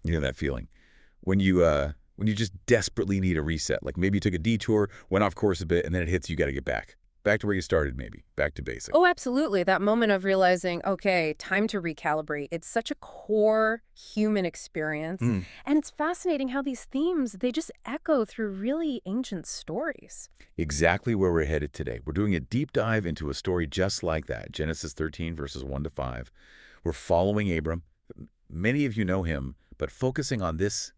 You know that feeling when you just desperately need a reset. Like maybe you took a detour, went off course a bit, and then it hits you got to get back to where you started, maybe back to basic. Oh, absolutely. That moment of realizing, okay, time to recalibrate. It's such a core human experience. Mm, And it's fascinating how these themes, they just echo through really ancient stories. exactly where we're headed today. We're doing a deep dive into a story just like that, Genesis 13 verses 1 to 5. We're following Abram. Many of you know him, but focusing on this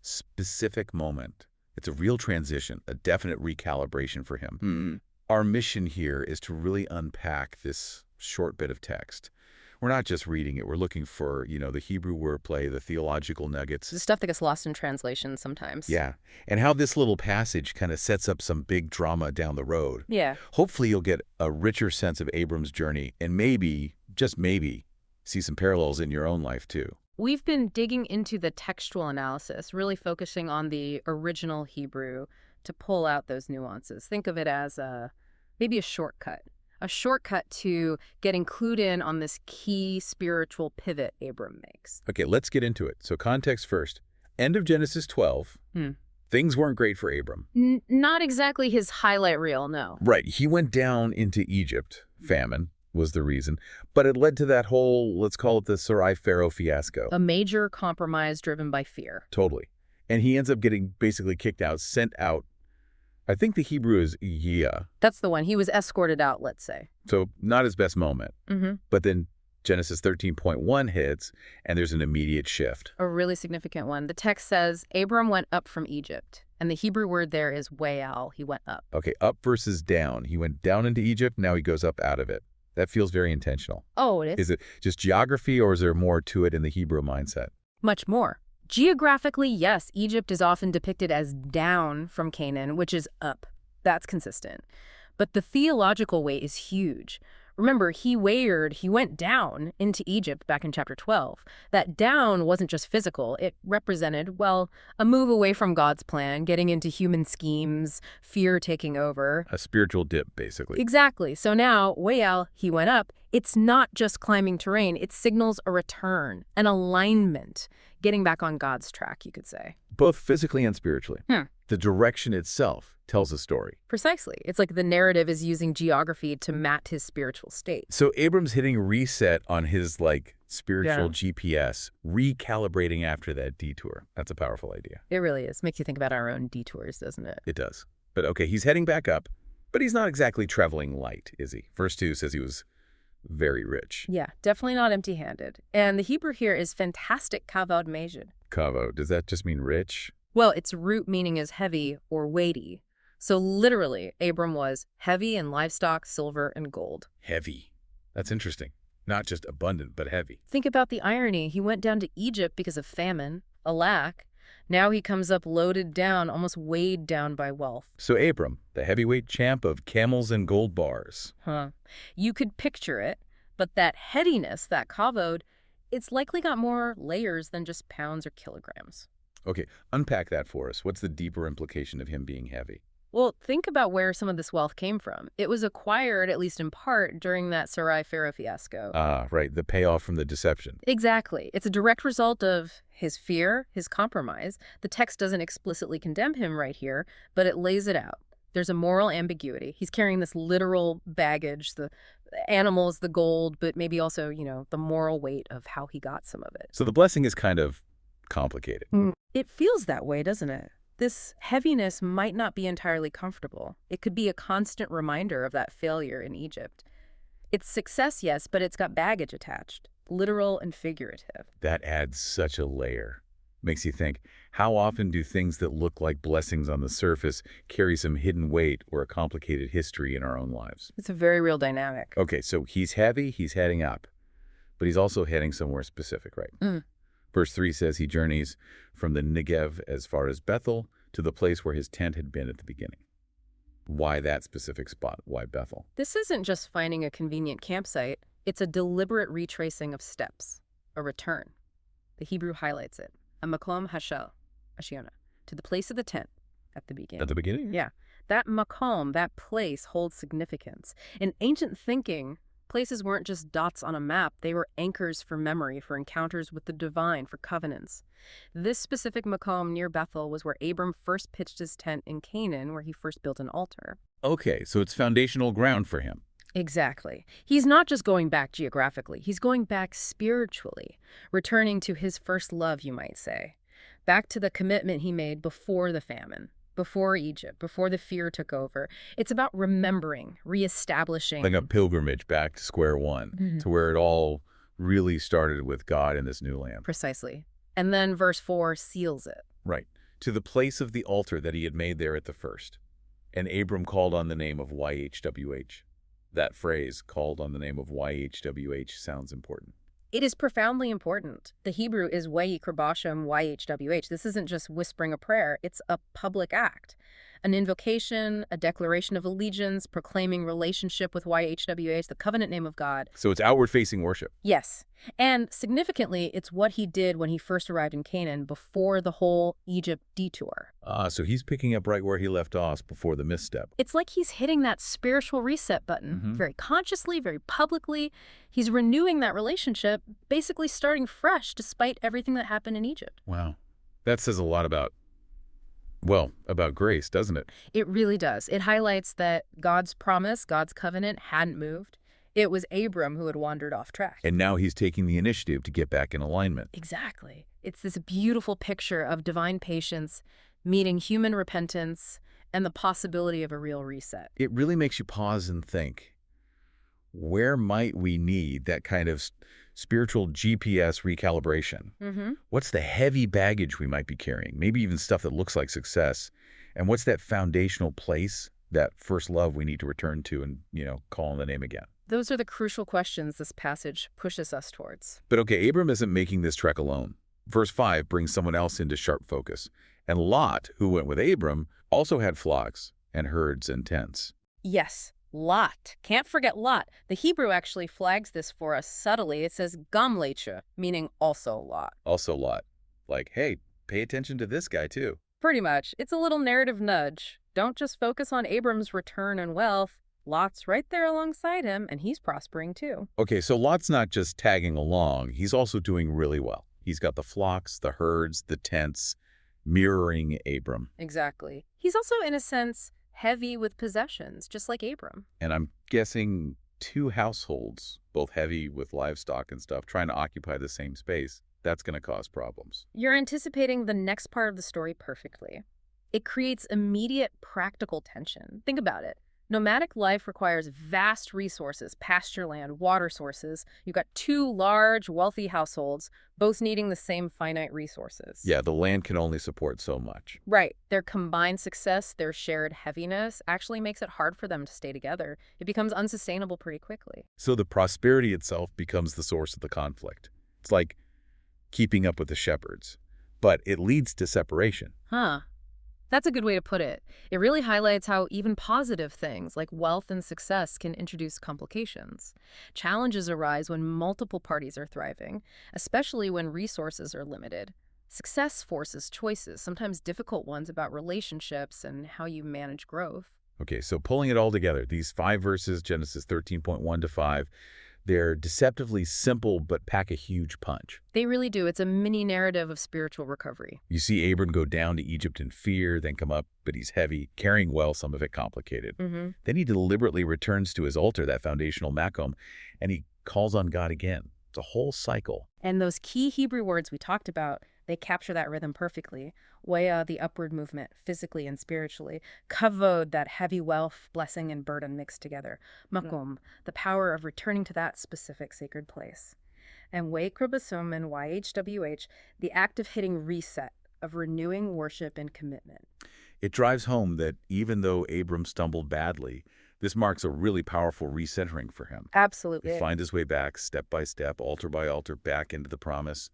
specific moment. It's a real transition, a definite recalibration for him. Our mission here is to really unpack this short bit of text. We're not just reading it. We're looking for, the Hebrew wordplay, the theological nuggets. The stuff that gets lost in translation sometimes. Yeah, and how this little passage kind of sets up some big drama down the road. Yeah. Hopefully you'll get a richer sense of Abram's journey and maybe, just maybe, see some parallels in your own life too. We've been digging into the textual analysis, really focusing on the original Hebrew to pull out those nuances. Think of it as maybe a shortcut to getting clued in on this key spiritual pivot Abram makes. Okay, let's get into it. So context first. End of Genesis 12, things weren't great for Abram. Not exactly his highlight reel, no. Right, he went down into Egypt. Famine was the reason. But it led to that whole, let's call it the Sarai Pharaoh fiasco. A major compromise driven by fear. Totally. And he ends up getting basically kicked out, sent out. I think the Hebrew is yeah. That's the one. He was escorted out, let's say. So not his best moment. But then Genesis 13.1 hits, and there's an immediate shift. A really significant one. The text says, Abram went up from Egypt. And the Hebrew word there is wayal. He went up. Okay, up versus down. He went down into Egypt, now he goes up out of it. That feels very intentional. Oh, it is? Is it just geography, or is there more to it in the Hebrew mindset? Much more. Geographically, yes, Egypt is often depicted as down from Canaan, which is up. That's consistent. But the theological weight is huge. Remember, he went down into Egypt back in chapter 12. That down wasn't just physical. It represented, well, a move away from God's plan, getting into human schemes, fear taking over. A spiritual dip, basically. Exactly. So now, wayal, he went up. It's not just climbing terrain. It signals a return, an alignment, getting back on God's track, you could say. Both physically and spiritually. The direction itself tells a story. Precisely. It's like the narrative is using geography to map his spiritual state. So Abram's hitting reset on his, spiritual GPS, recalibrating after that detour. That's a powerful idea. It really is. Makes you think about our own detours, doesn't it? It does. But okay, he's heading back up, but he's not exactly traveling light, is he? Verse 2 says he was very rich. Yeah, definitely not empty-handed. And the Hebrew here is fantastic kavod mejid. Kavod, does that just mean rich? Well, its root meaning is heavy or weighty. So literally, Abram was heavy in livestock, silver, and gold. Heavy. That's interesting. Not just abundant, but heavy. Think about the irony. He went down to Egypt because of famine, a lack. Now he comes up loaded down, almost weighed down by wealth. So Abram, the heavyweight champ of camels and gold bars. You could picture it, but that heaviness, that kavod, it's likely got more layers than just pounds or kilograms. Okay, unpack that for us. What's the deeper implication of him being heavy? Well, think about where some of this wealth came from. It was acquired, at least in part, during that Sarai Pharaoh fiasco. Right, the payoff from the deception. Exactly. It's a direct result of his fear, his compromise. The text doesn't explicitly condemn him right here, but it lays it out. There's a moral ambiguity. He's carrying this literal baggage, the animals, the gold, but maybe also, the moral weight of how he got some of it. So the blessing is kind of complicated. It feels that way, doesn't it? This heaviness might not be entirely comfortable. It could be a constant reminder of that failure in Egypt. It's success, yes, but it's got baggage attached, literal and figurative. That adds such a layer. Makes you think, how often do things that look like blessings on the surface carry some hidden weight or a complicated history in our own lives? It's a very real dynamic. Okay, so he's heavy, he's heading up, but he's also heading somewhere specific, right? Verse 3 says he journeys from the Negev as far as Bethel to the place where his tent had been at the beginning. Why that specific spot? Why Bethel? This isn't just finding a convenient campsite. It's a deliberate retracing of steps, a return. The Hebrew highlights it. A makom hashel, Ashiona, to the place of the tent at the beginning. At the beginning? Yeah. That makom, that place, holds significance. In ancient thinking, Places weren't just dots on a map, they were anchors for memory, for encounters with the divine, for covenants. This specific Makom near Bethel was where Abram first pitched his tent in Canaan, where he first built an altar. Okay, so it's foundational ground for him. Exactly. He's not just going back geographically, he's going back spiritually, returning to his first love, you might say. Back to the commitment he made before the famine, before Egypt, before the fear took over. It's about remembering, reestablishing. Like a pilgrimage back to square one, to where it all really started with God in this new land. Precisely. And then verse 4 seals it. Right. To the place of the altar that he had made there at the first. And Abram called on the name of YHWH. That phrase, called on the name of YHWH, sounds important. It is profoundly important. The Hebrew is Wayikra Bashem YHWH. This isn't just whispering a prayer, it's a public act. An invocation, a declaration of allegiance, proclaiming relationship with YHWH, the covenant name of God. So it's outward-facing worship. Yes. And significantly, it's what he did when he first arrived in Canaan before the whole Egypt detour. So he's picking up right where he left off before the misstep. It's like he's hitting that spiritual reset button, very consciously, very publicly. He's renewing that relationship, basically starting fresh despite everything that happened in Egypt. Wow. That says a lot about grace, doesn't it? It really does. It highlights that God's promise, God's covenant hadn't moved. It was Abram who had wandered off track. And now he's taking the initiative to get back in alignment. Exactly. It's this beautiful picture of divine patience, meeting human repentance, and the possibility of a real reset. It really makes you pause and think, where might we need that kind of spiritual GPS recalibration? What's the heavy baggage we might be carrying? Maybe even stuff that looks like success. And what's that foundational place, that first love we need to return to and, call on the name again? Those are the crucial questions this passage pushes us towards. But okay, Abram isn't making this trek alone. Verse 5 brings someone else into sharp focus. And Lot, who went with Abram, also had flocks and herds and tents. Yes, Lot. Can't forget Lot. The Hebrew actually flags this for us subtly. It says Gamlecha, meaning also Lot. Also Lot. Like, hey, pay attention to this guy too. Pretty much. It's a little narrative nudge. Don't just focus on Abram's return and wealth. Lot's right there alongside him, and he's prospering too. Okay, so Lot's not just tagging along. He's also doing really well. He's got the flocks, the herds, the tents, mirroring Abram. Exactly. He's also, in a sense, heavy with possessions, just like Abram. And I'm guessing 2 households, both heavy with livestock and stuff, trying to occupy the same space. That's going to cause problems. You're anticipating the next part of the story perfectly. It creates immediate practical tension. Think about it. Nomadic life requires vast resources, pasture land, water sources. You've got 2 large, wealthy households, both needing the same finite resources. Yeah, the land can only support so much. Right. Their combined success, their shared heaviness, actually makes it hard for them to stay together. It becomes unsustainable pretty quickly. So the prosperity itself becomes the source of the conflict. It's like keeping up with the shepherds, but it leads to separation. Huh. That's a good way to put it. It really highlights how even positive things like wealth and success can introduce complications. Challenges arise when multiple parties are thriving, especially when resources are limited. Success forces choices, sometimes difficult ones, about relationships and how you manage growth. Okay, so pulling it all together, these 5 verses, Genesis 13.1 to 5, they're deceptively simple but pack a huge punch. They really do. It's a mini narrative of spiritual recovery. You see Abram go down to Egypt in fear, then come up, but he's heavy, carrying well, some of it complicated. Then he deliberately returns to his altar, that foundational Makom, and he calls on God again. It's a whole cycle. And those key Hebrew words we talked about, they capture that rhythm perfectly. Waya, the upward movement, physically and spiritually. Kavod, that heavy wealth, blessing, and burden mixed together. Makom, the power of returning to that specific sacred place. And Wayikra Basum and YHWH, the act of hitting reset, of renewing worship and commitment. It drives home that even though Abram stumbled badly, this marks a really powerful recentering for him. Absolutely. He finds his way back, step by step, altar by altar, back into the promise.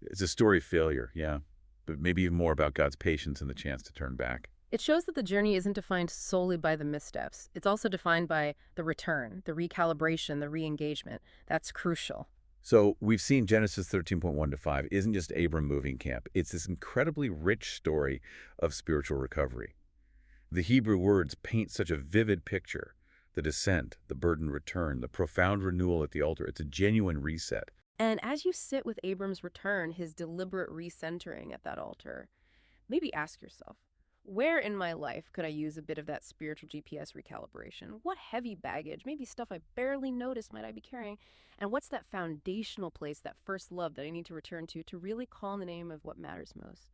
It's a story of failure, yeah, but maybe even more about God's patience and the chance to turn back. It shows that the journey isn't defined solely by the missteps. It's also defined by the return, the recalibration, the re-engagement. That's crucial. So we've seen Genesis 13.1 to 5 isn't just Abram moving camp. It's this incredibly rich story of spiritual recovery. The Hebrew words paint such a vivid picture. The descent, the burden return, the profound renewal at the altar. It's a genuine reset. And as you sit with Abram's return, his deliberate recentering at that altar, maybe ask yourself, where in my life could I use a bit of that spiritual GPS recalibration? What heavy baggage, maybe stuff I barely noticed, might I be carrying? And what's that foundational place, that first love that I need to return to really call in the name of what matters most?